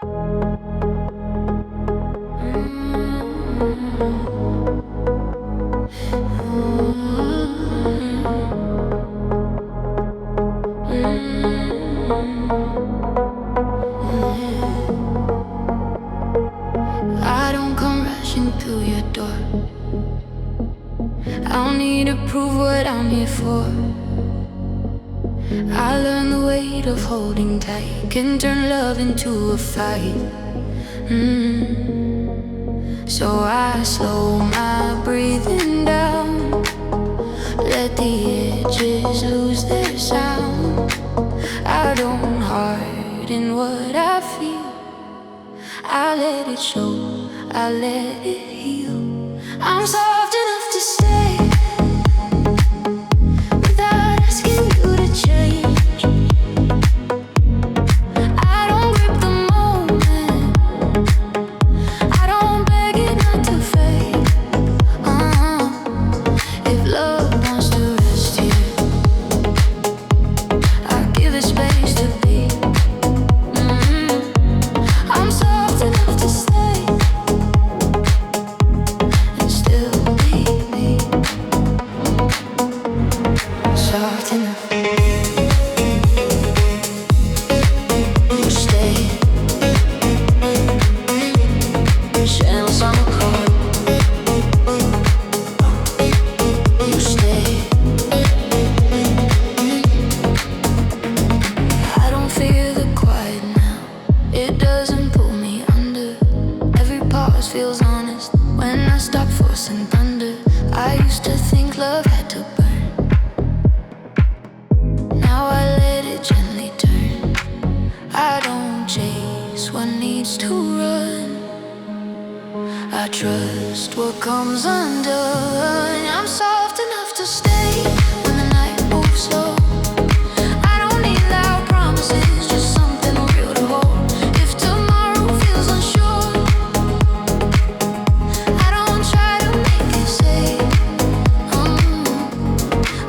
I don't come rushing through your door. I don't need to prove what I'm here for. I learned the weight of holding tight can turn love into a fight. So I slow my breathing down, let the edges lose their sound. I don't harden what I feel, I let it show, I let it heal. I'm soft enough to stay without asking you to change. I don't grip the moment, I don't beg it not to fade. If love wants to rest here, I'll give it space to be. I'm soft enough to stay and still be me. Soft enough to stay. Channels on the card, you stay. I don't fear the quiet now, it doesn't pull me under. Every pause feels honest when I stop forcing thunder. I used to think love had to burn, now I let it gently turn. I don't chase what needs to run, I trust what comes undone. I'm soft enough to stay when the night moves slow. I don't need loud promises, just something real to hold. If tomorrow feels unsure, I don't try to make it safe.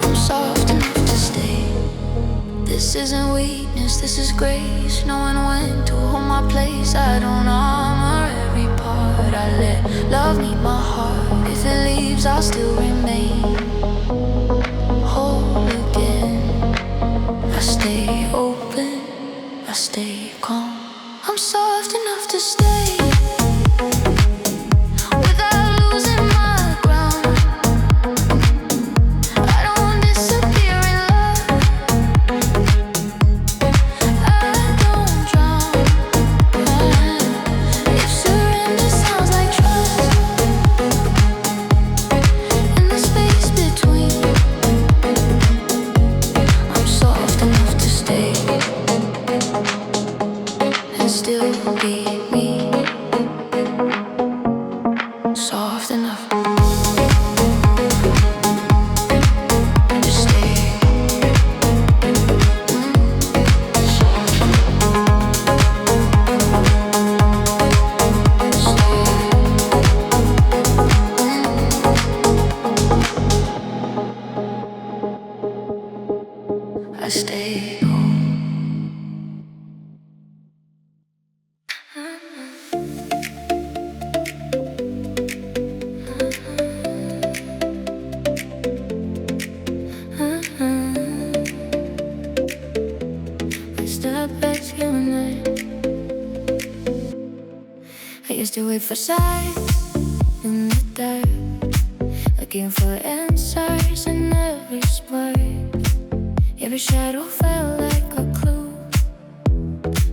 I'm soft enough to stay. This isn't weakness, this is grace. Knowing when to hold my place. I don't armor every part, I let love meet my heart. If it leaves, I'll still remain whole again. I stay open, I stay calm. I'm soft enough to stay without losing my ground. I don't disappear in love, I don't drown. If surrender sounds like trust, in the space between, I'm soft enough to stay and still be me. Soft enough to stay. I stay home. I stop asking it. I used to wait for signs in the dark, looking for answers in every spark. Every shadow felt like a clue,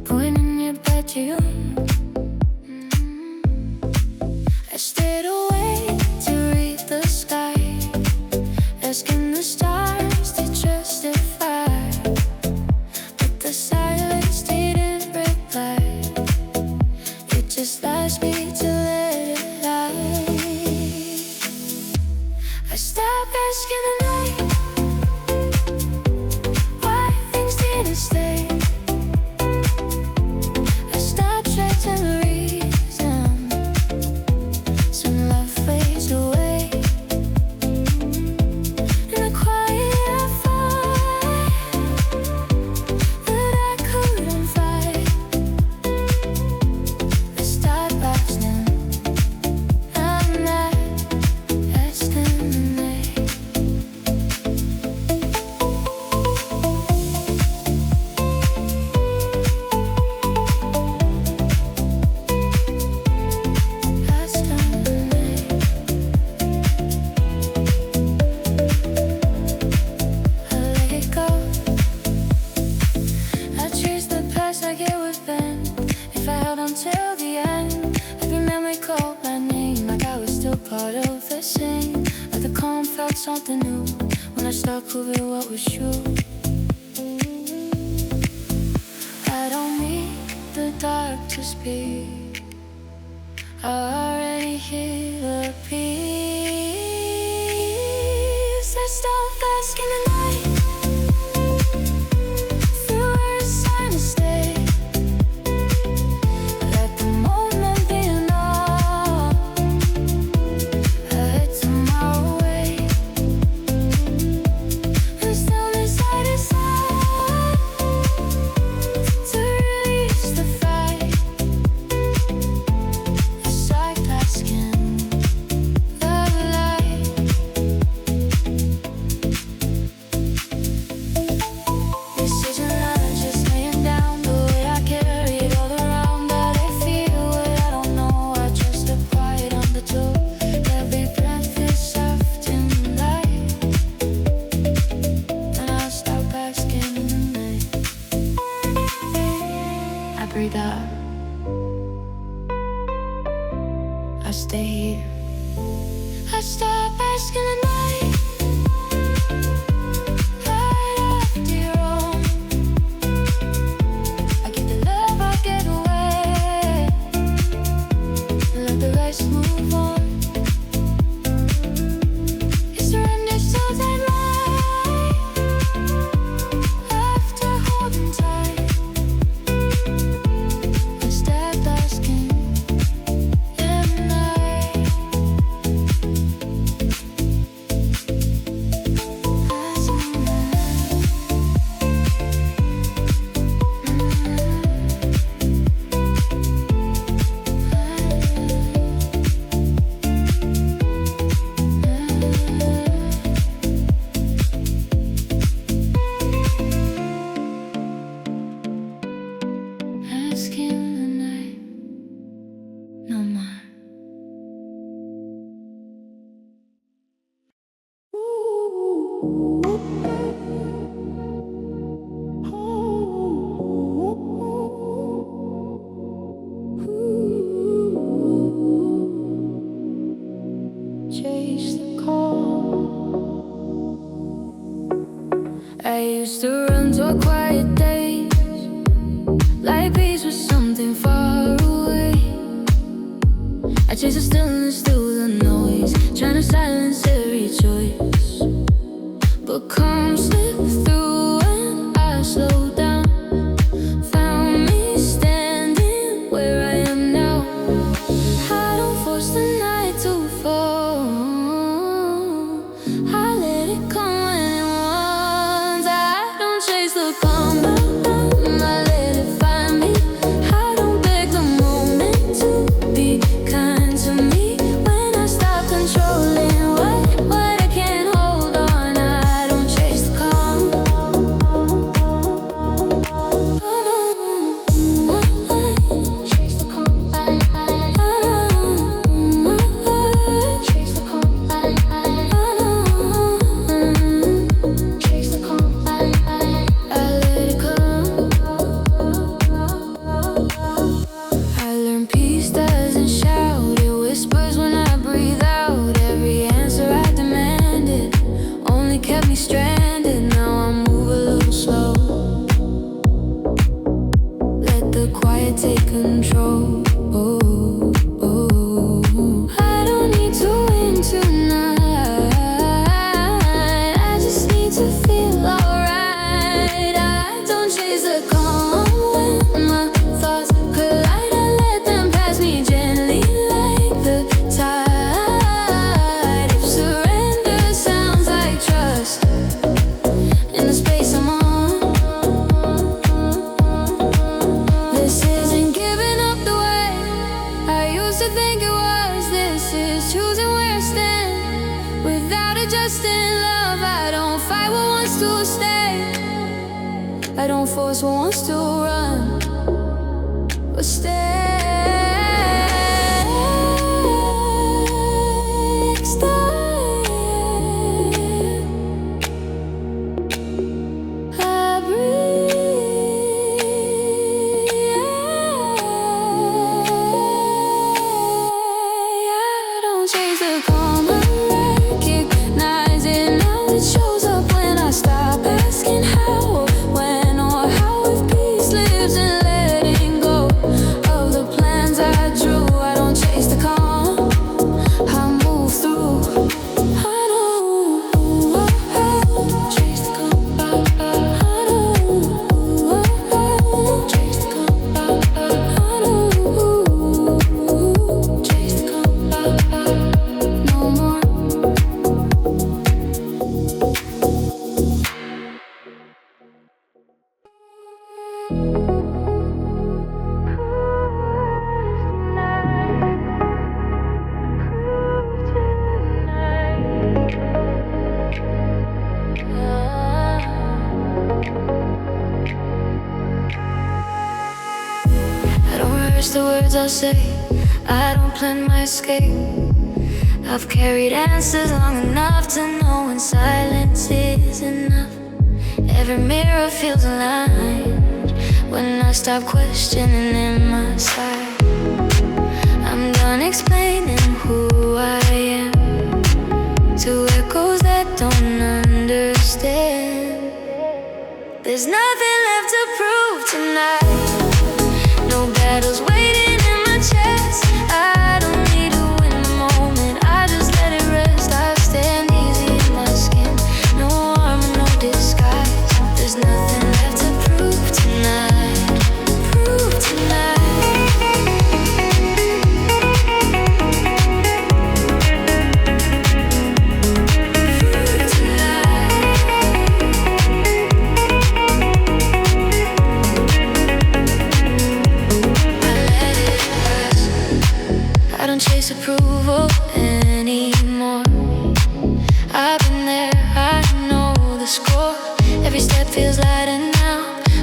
pointing it back to you. I stayed awake to read the sky, asking the stars to justify, but the silence didn't reply. It just asked me to let it lie. I stopped asking the night why things didn't stay. I stopped like it would bend if I held on till the end. Every memory called my name, like I was still part of the same. Like the calm felt something new when I stopped proving what was true. I don't need the dark to speak, I already hear the peace. I stop asking the night through words trying to stay. Let the moment be enough. I head tomorrow away and still decide to side to release the fight. It's like asking the light. This isn't love, just laying down the way I carry it all around. That I feel what I don't know. I trust the quiet on the door. Every breath is soft in the light, and I'll stop asking in the night. I breathe out, I stay here. I stop asking the night right after you're home. I give the love, I get away, and let the rest move on. It surrenders so that light after holding tight. Instead asking in the night. Asking the night no more. Chase the call. I used to run to a quiet days, like peace was something far away. I chase the stillness through the noise, trying to silence every choice. But calm slipped through when I slowed down, found me standing where I am now. I don't force the night to fall, I let it come when it wants. I don't chase the calm, I let it find me. I don't beg the moment to be kind to me. When I stop controlling what I can't hold on, I don't chase the calm. Chase the calm. Chase the calm. Chase the calm. I let it come. I learned peace doesn't shout, it whispers when I breathe out. Every answer I demanded only kept me stranded. Now I move a little slow, let the quiet take control. I don't need to win tonight, I just need to feel alright. I don't chase the calm when my thoughts collide. I let them pass me gently like the tide. If surrender sounds like trust in the space I'm on, this isn't giving up the way I used to think it was. This is choosing where I stand without adjusting. Love, I don't fight what wants to stay, I don't force what wants to run, but stay. Next time I breathe. rehearse the words I'll say. I don't plan my escape. I've carried answers long enough to know when silence is enough. Every mirror feels aligned when I stop questioning in my sight. I'm done explaining who I am to echoes that don't understand. There's nothing left to prove tonight. No battles waiting in my chest. I don't need to win the moment, I just let it rest. I stand easy in my skin, no armor, no disguise. There's nothing left to prove tonight. Prove tonight. Prove tonight. I let it rest. I don't chase approval anymore. I've been there, I know the score. Every step feels lighter now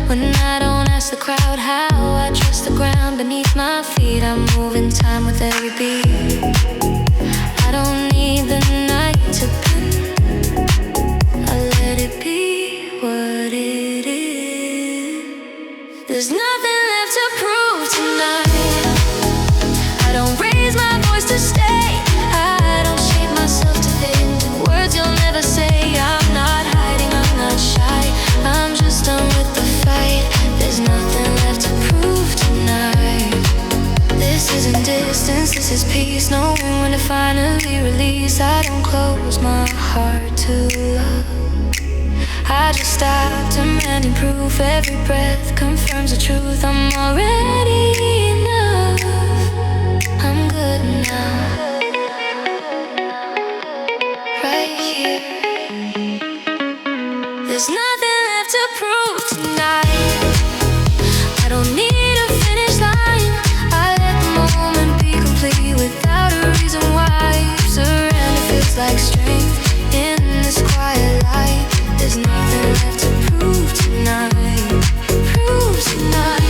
when I don't ask the crowd how. I trust the ground beneath my feet. I'm moving time with every beat. I don't need the night to bend. I let it be what it is. There's nothing left to prove tonight. I don't raise my voice to stay. I don't shape myself to fit into words you'll never say. I'm not hiding, I'm not shy, I'm just done with the fight. There's nothing left to prove tonight. This isn't distance, this is peace. Knowing when to finally release. I don't close my heart to love, I just stop demanding proof. Every breath confirms the truth. I'm already enough, I'm good now, right here. There's nothing left to prove tonight. I don't need a finish line, I let the moment be complete without a reason why. Surrender feels like strength in this quiet light. There's nothing left to prove tonight. Prove tonight.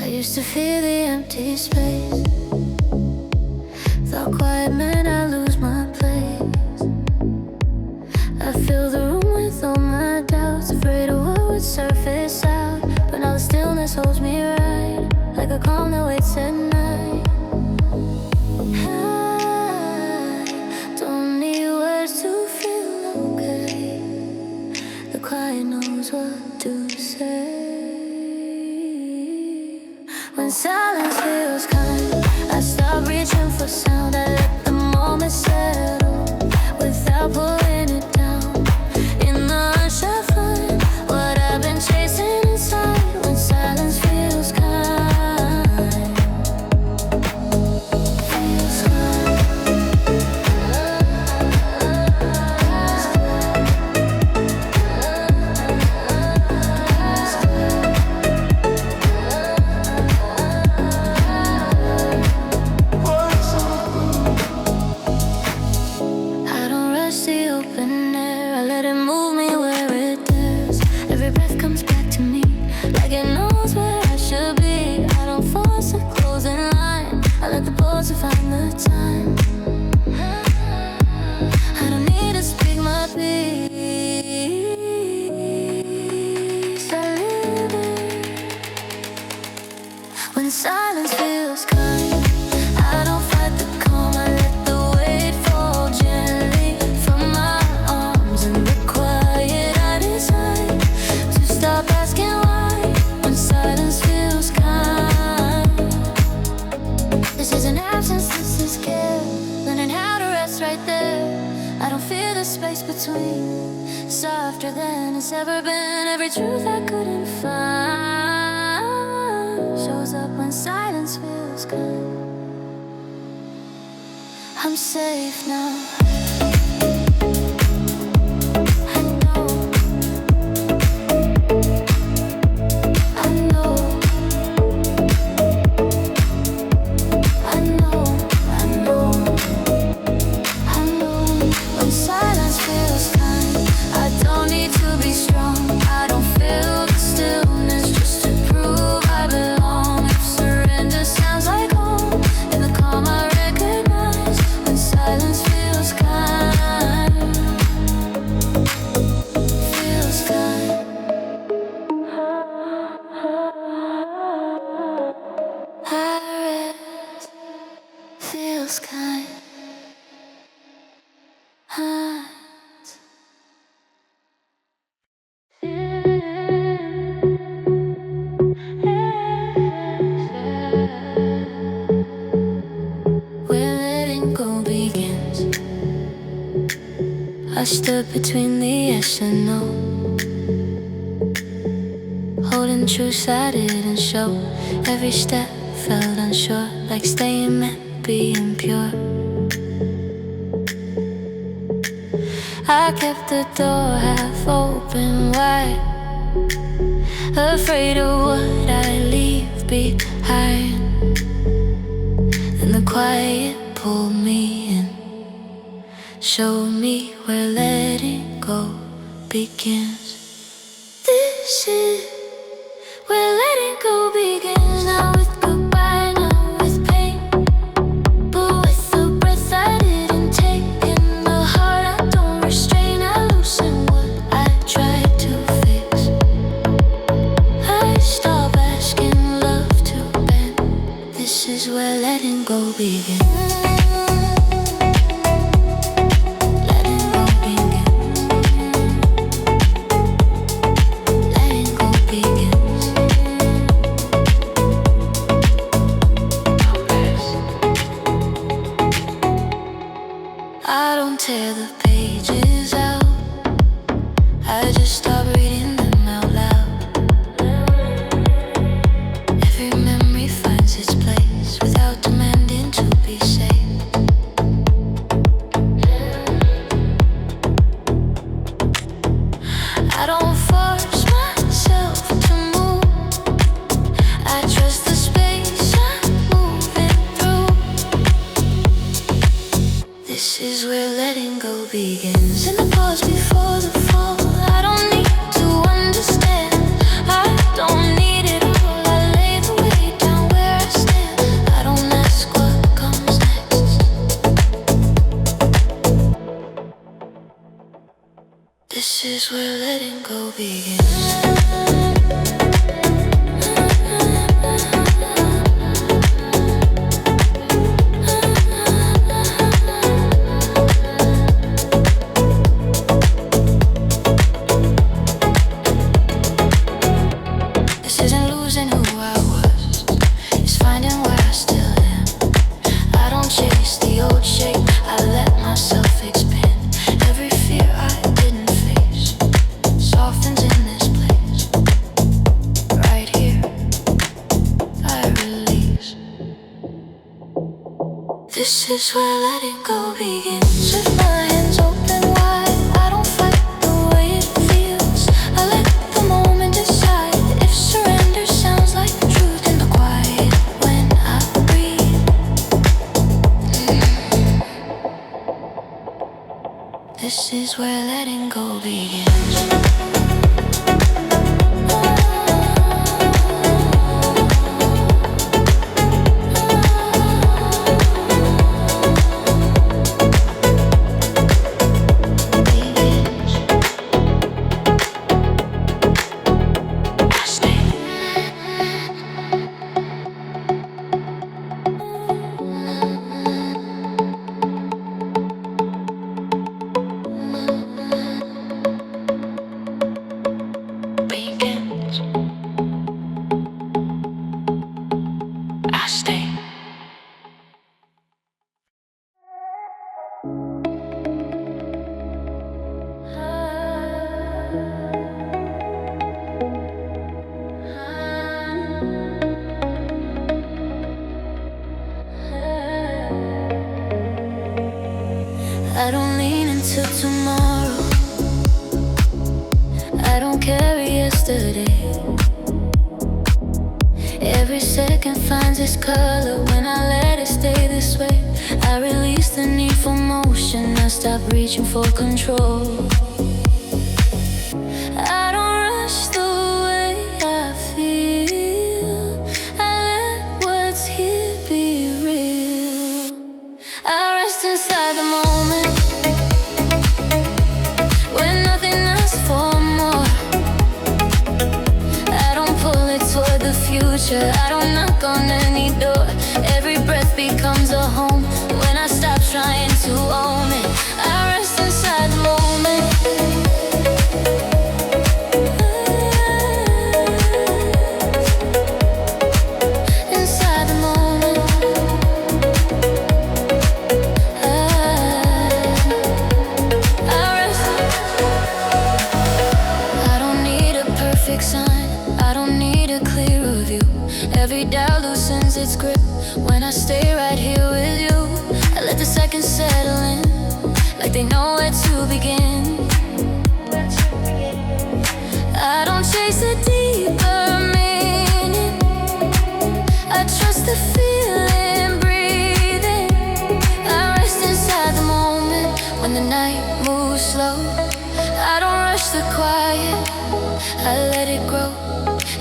I used to fear the empty space. Thought quiet meant I lose my place. I fill the room with all my doubts, afraid of what would surface out. But now the stillness holds me right, like a calm that waits at night. I don't need words to feel okay. The quiet knows what to say. When silence feels kind, I stop reaching for sound. I let the moment settle without pulling it down. In the hush I find what I've been chasing inside. When silence feels kind, feels kind. there. I don't feel the space between, softer than it's ever been. Every truth I couldn't find shows up when silence feels kind. I'm safe now. Feels kind. Where letting go begins, I stood between the yes and no, holding truths I didn't show. Every step felt unsure, like staying meant being pure. I kept the door half open wide, afraid of what I leave behind. And the quiet pulled me in, showed me where letting go begins. This is where letting go begins. Now with goodbye, now with pain, but with the breath I didn't take, in the heart I don't restrain. I loosen what I tried to fix. I stop asking love to bend. This is where letting go begins. I don't tear the pages out, I just stop reading them out loud. Every memory finds its place without demanding to be saved. I don't force myself to move, I trust the space I'm moving through. This is where letting go begins. In the pause before the fall, I don't need to understand, I don't need it all. I lay the weight down where I stand, I don't ask what comes next. This is where letting go begins. This is where letting go begins. With my hands open wide, I don't fight the way it feels. I let the moment decide if surrender sounds like the truth. In the quiet when I breathe, this is where letting go begins. I don't lean into tomorrow. I don't carry yesterday. Every second finds its color when I let it stay this way. I release the need for motion. I stop reaching for control. I don't rush the way I feel. I let what's here be real. I rest inside the moment when nothing asks for more. I don't pull it toward the future. I don't knock on any door. Every breath becomes a home when I stop trying to own it. I rest inside the moment. Inside the moment. I rest. I don't need a perfect sign. I don't need a clearer view. Every doubt loosens its grip when I stay right here with you. I let the seconds settle in, like they know where to begin. I don't chase a deeper meaning. I trust the feeling breathing. I rest inside the moment when the night moves slow. I don't rush the quiet, I let it grow.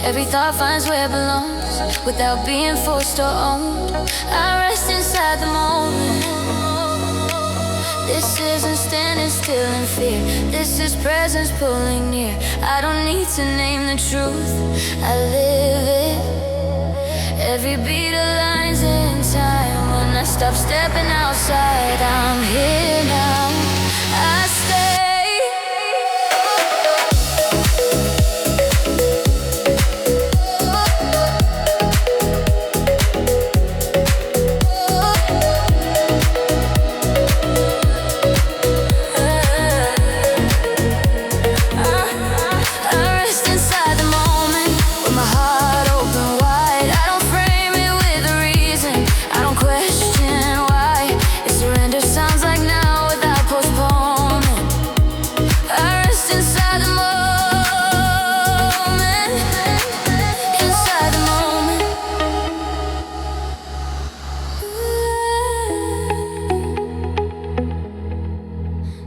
Every thought finds where it belongs without being forced or owned. I rest inside the moment. This isn't standing still in fear. This is presence pulling near. I don't need to name the truth, I live it. Every beat aligns in time. When I stop stepping outside, I'm here now. I stay.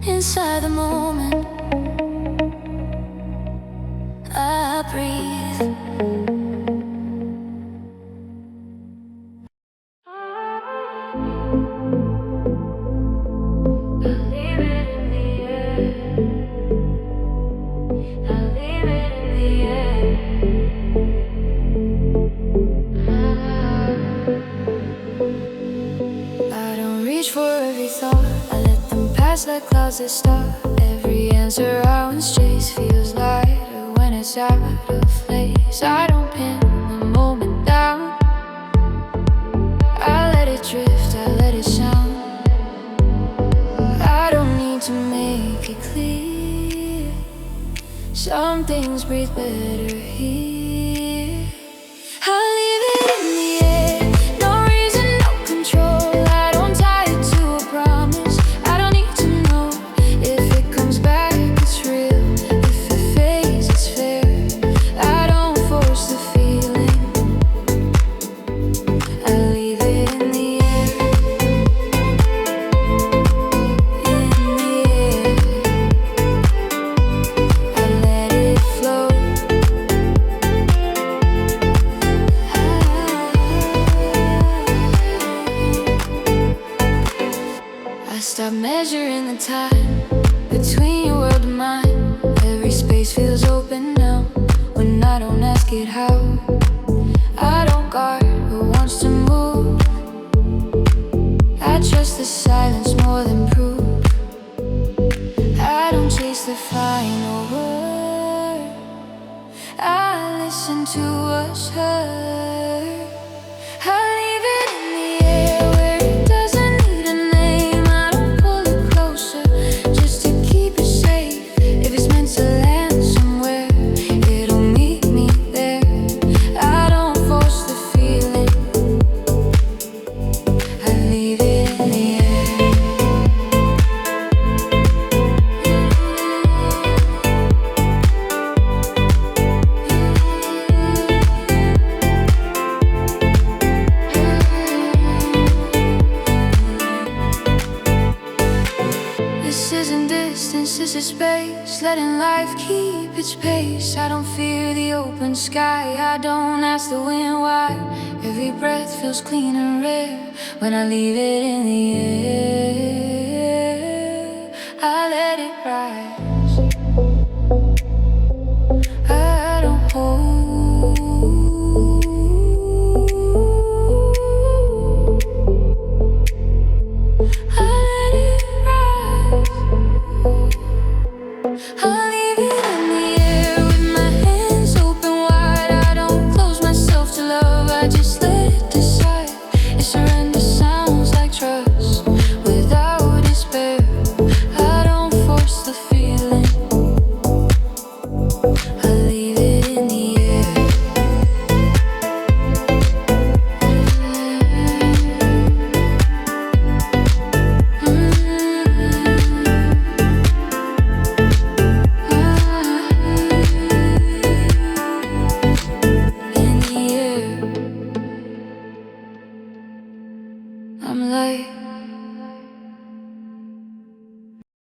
Inside the moment, I breathe. I don't reach for every thought. I let them pass like clouds that stop. Every answer I once chase feels lighter when it's out of place. I don't pin the moment down. I let it drift, I let it sound. I don't need to make it clear. Some things breathe better here. I leave it in the air. No reason, no control. I don't tie it to a promise. I don't need to know if it comes back, it's real. If it fades, it's fair. I don't force the feeling. I leave it in the air. In the air. I let it flow. I stop measuring the time between your world and mine. Every space feels open now when I don't ask it how. I don't guard who wants to move. I trust the silence more than proof. I don't chase the final word. I listen to what's heard. I leave it in the air where it doesn't need a name. I don't pull it closer just to keep it safe. If it's meant to land somewhere, it'll meet me there. I don't force the feeling. I leave it in the air. This isn't distance, this is space, letting life keep its pace. I don't fear the open sky, I don't ask the wind why. Every breath feels clean and rare when I leave it in the air. I let it rise, I don't hold. I let it rise, I leave it in the air with my hands open wide. I don't close myself to love, I just let it decide. If surrender sounds like trust without despair, I don't force the feeling, I leave it in the air. I'm like